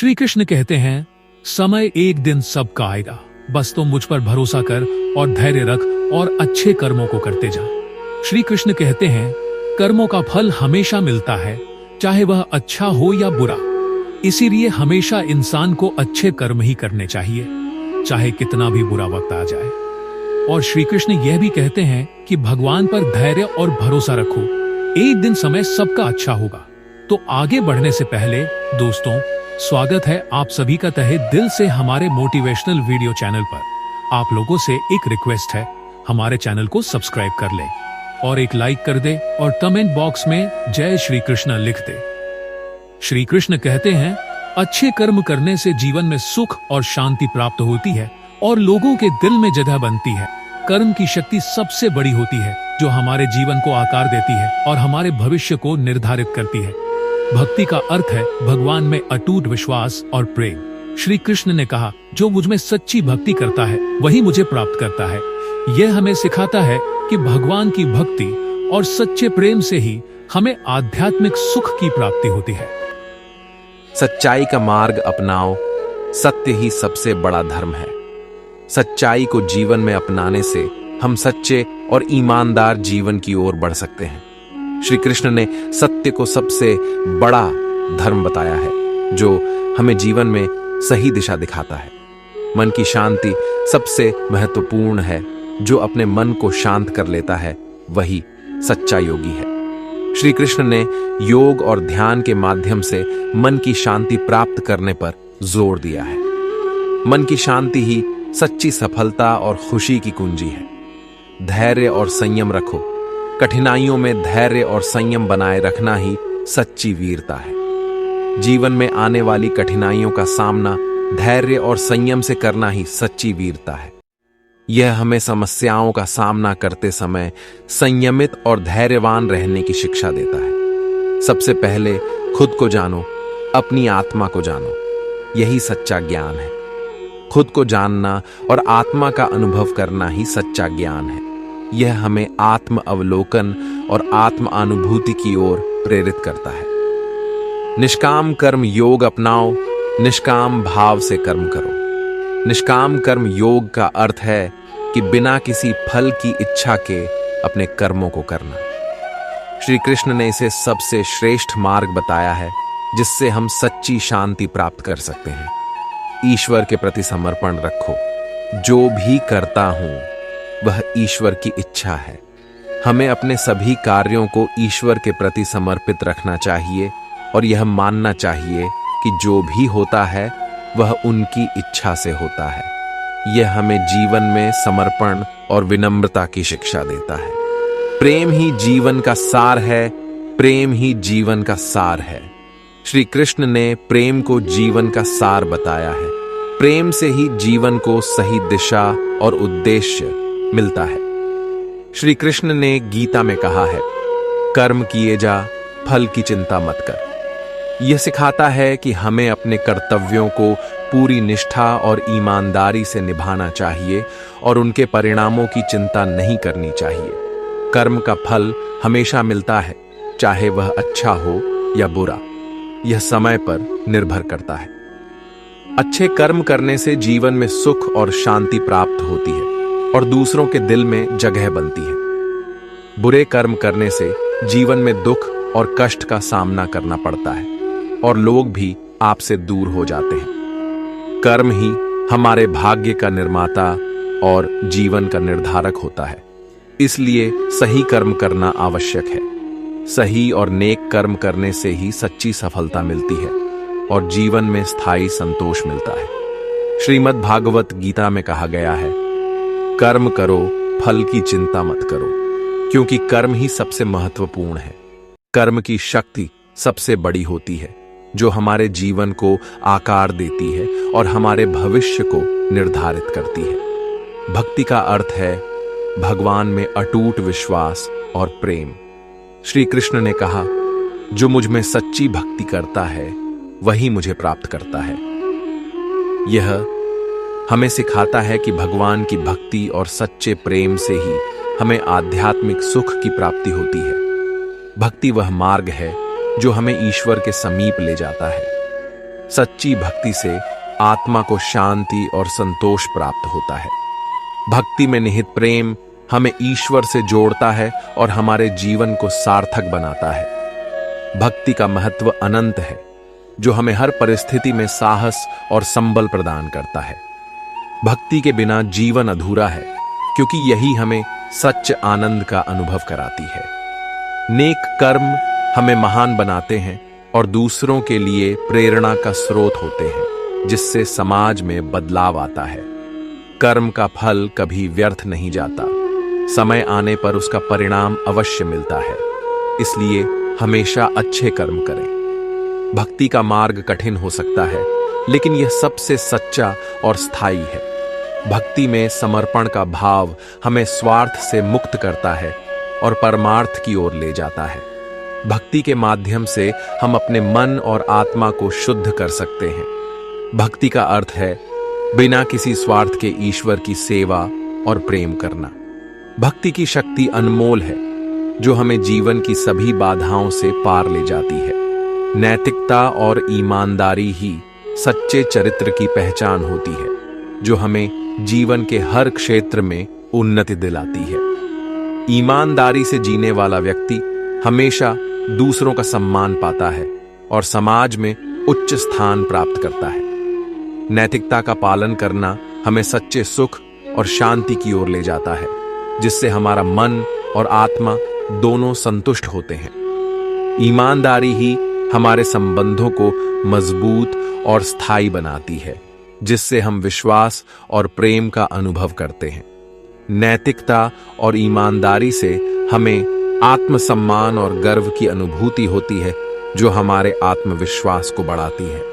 श्री कृष्ण कहते हैं, समय एक दिन सबका आएगा, बस तुम मुझ पर भरोसा कर और धैर्य रख और अच्छे कर्मों को करते जा। श्री कृष्ण कहते हैं, कर्मों का फल हमेशा मिलता है, चाहे वह अच्छा हो या बुरा। इसीलिए हमेशा इंसान को अच्छे कर्म ही करने चाहिए, चाहे कितना भी बुरा वक्त आ जाए। और श्री कृष्ण यह भी कहते हैं कि भगवान पर धैर्य और भरोसा रखो, एक दिन समय सबका अच्छा होगा। तो आगे बढ़ने से पहले दोस्तों, स्वागत है आप सभी का तहे दिल से हमारे मोटिवेशनल वीडियो चैनल पर। आप लोगों से एक रिक्वेस्ट है, हमारे चैनल को सब्सक्राइब कर ले और एक लाइक कर दे और कमेंट बॉक्स में जय श्री कृष्ण लिख दे। श्री कृष्ण कहते हैं, अच्छे कर्म करने से जीवन में सुख और शांति प्राप्त होती है और लोगों के दिल में जगह बनती है। कर्म की शक्ति सबसे बड़ी होती है, जो हमारे जीवन को आकार देती है और हमारे भविष्य को निर्धारित करती है। भक्ति का अर्थ है भगवान में अटूट विश्वास और प्रेम। श्री कृष्ण ने कहा, जो मुझ में सच्ची भक्ति करता है वही मुझे प्राप्त करता है। यह हमें सिखाता है कि भगवान की भक्ति और सच्चे प्रेम से ही हमें आध्यात्मिक सुख की प्राप्ति होती है। सच्चाई का मार्ग अपनाओ, सत्य ही सबसे बड़ा धर्म है। सच्चाई को जीवन में अपनाने से हम सच्चे और ईमानदार जीवन की ओर बढ़ सकते हैं। श्री कृष्ण ने सत्य को सबसे बड़ा धर्म बताया है, जो हमें जीवन में सही दिशा दिखाता है। मन की शांति सबसे महत्वपूर्ण है। जो अपने मन को शांत कर लेता है वही सच्चा योगी है। श्री कृष्ण ने योग और ध्यान के माध्यम से मन की शांति प्राप्त करने पर जोर दिया है। मन की शांति ही सच्ची सफलता और खुशी की कुंजी है। धैर्य और संयम रखो। कठिनाइयों में धैर्य और संयम बनाए रखना ही सच्ची वीरता है। जीवन में आने वाली कठिनाइयों का सामना धैर्य और संयम से करना ही सच्ची वीरता है। यह हमें समस्याओं का सामना करते समय संयमित और धैर्यवान रहने की शिक्षा देता है। सबसे पहले खुद को जानो, अपनी आत्मा को जानो। यही सच्चा ज्ञान है। खुद को जानना और आत्मा का अनुभव करना ही सच्चा ज्ञान है। यह हमें आत्म अवलोकन और आत्म अनुभूति की ओर प्रेरित करता है। निष्काम कर्म योग अपनाओ, निष्काम भाव से कर्म करो। निष्काम कर्म योग का अर्थ है कि बिना किसी फल की इच्छा के अपने कर्मों को करना। श्री कृष्ण ने इसे सबसे श्रेष्ठ मार्ग बताया है, जिससे हम सच्ची शांति प्राप्त कर सकते हैं। ईश्वर के प्रति समर्पण रखो। जो भी करता हूं वह ईश्वर की इच्छा है। हमें अपने सभी कार्यों को ईश्वर के प्रति समर्पित रखना चाहिए और यह मानना चाहिए कि जो भी होता है वह उनकी इच्छा से होता है। यह हमें जीवन में समर्पण और विनम्रता की शिक्षा देता है। प्रेम ही जीवन का सार है। प्रेम ही जीवन का सार है। श्री कृष्ण ने प्रेम को जीवन का सार बताया है। प्रेम से ही जीवन को सही दिशा और उद्देश्य मिलता है। श्री कृष्ण ने गीता में कहा है, कर्म किए जा, फल की चिंता मत कर। यह सिखाता है कि हमें अपने कर्तव्यों को पूरी निष्ठा और ईमानदारी से निभाना चाहिए और उनके परिणामों की चिंता नहीं करनी चाहिए। कर्म का फल हमेशा मिलता है, चाहे वह अच्छा हो या बुरा। यह समय पर निर्भर करता है। अच्छे कर्म करने से जीवन में सुख और शांति प्राप्त होती है और दूसरों के दिल में जगह बनती है। बुरे कर्म करने से जीवन में दुख और कष्ट का सामना करना पड़ता है और लोग भी आपसे दूर हो जाते हैं। कर्म ही हमारे भाग्य का निर्माता और जीवन का निर्धारक होता है। इसलिए सही कर्म करना आवश्यक है। सही और नेक कर्म करने से ही सच्ची सफलता मिलती है और जीवन में स्थायी संतोष मिलता है। श्रीमद् भागवत गीता में कहा गया है, कर्म करो, फल की चिंता मत करो, क्योंकि कर्म ही सबसे महत्वपूर्ण है। कर्म की शक्ति सबसे बड़ी होती है, जो हमारे जीवन को आकार देती है और हमारे भविष्य को निर्धारित करती है। भक्ति का अर्थ है भगवान में अटूट विश्वास और प्रेम। श्री कृष्ण ने कहा, जो मुझ में सच्ची भक्ति करता है वही मुझे प्राप्त करता है। यह हमें सिखाता है कि भगवान की भक्ति और सच्चे प्रेम से ही हमें आध्यात्मिक सुख की प्राप्ति होती है। भक्ति वह मार्ग है जो हमें ईश्वर के समीप ले जाता है। सच्ची भक्ति से आत्मा को शांति और संतोष प्राप्त होता है। भक्ति में निहित प्रेम हमें ईश्वर से जोड़ता है और हमारे जीवन को सार्थक बनाता है। भक्ति का महत्व अनंत है, जो हमें हर परिस्थिति में साहस और संबल प्रदान करता है। भक्ति के बिना जीवन अधूरा है, क्योंकि यही हमें सच्चे आनंद का अनुभव कराती है। नेक कर्म हमें महान बनाते हैं और दूसरों के लिए प्रेरणा का स्रोत होते हैं, जिससे समाज में बदलाव आता है। कर्म का फल कभी व्यर्थ नहीं जाता, समय आने पर उसका परिणाम अवश्य मिलता है। इसलिए हमेशा अच्छे कर्म करें। भक्ति का मार्ग कठिन हो सकता है, लेकिन यह सबसे सच्चा और स्थायी है। भक्ति में समर्पण का भाव हमें स्वार्थ से मुक्त करता है और परमार्थ की ओर ले जाता है। भक्ति के माध्यम से हम अपने मन और आत्मा को शुद्ध कर सकते हैं। भक्ति का अर्थ है बिना किसी स्वार्थ के ईश्वर की सेवा और प्रेम करना। भक्ति की शक्ति अनमोल है, जो हमें जीवन की सभी बाधाओं से पार ले जाती है। नैतिकता और ईमानदारी ही सच्चे चरित्र की पहचान होती है, जो हमें जीवन के हर क्षेत्र में उन्नति दिलाती है। ईमानदारी से जीने वाला व्यक्ति हमेशा दूसरों का सम्मान पाता है और समाज में उच्च स्थान प्राप्त करता है। नैतिकता का पालन करना हमें सच्चे सुख और शांति की ओर ले जाता है, जिससे हमारा मन और आत्मा दोनों संतुष्ट होते हैं। ईमानदारी ही हमारे संबंधों को मजबूत और स्थायी बनाती है, जिससे हम विश्वास और प्रेम का अनुभव करते हैं। नैतिकता और ईमानदारी से हमें आत्मसम्मान और गर्व की अनुभूति होती है, जो हमारे आत्मविश्वास को बढ़ाती है।